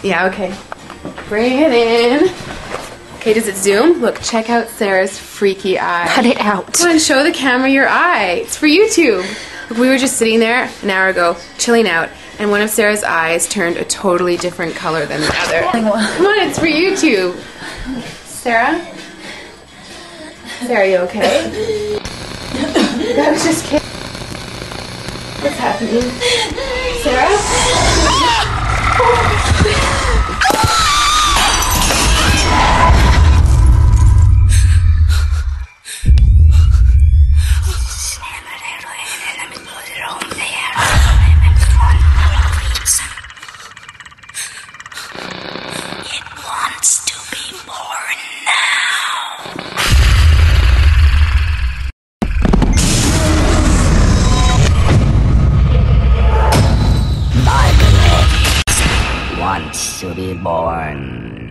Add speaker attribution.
Speaker 1: Yeah, okay. Bring it in. Okay, does it zoom? Look, check out Sarah's freaky eye.
Speaker 2: Cut it out.
Speaker 1: Come on, show the camera your eye. It's for YouTube. Look, we were just sitting there an hour ago, chilling out, and one of Sarah's eyes turned a totally different color than the other. Come on, it's for YouTube. Sarah? Sarah, you okay? I was just kidding. What's happening? Sarah?
Speaker 3: It wants to be born now. Wants to be born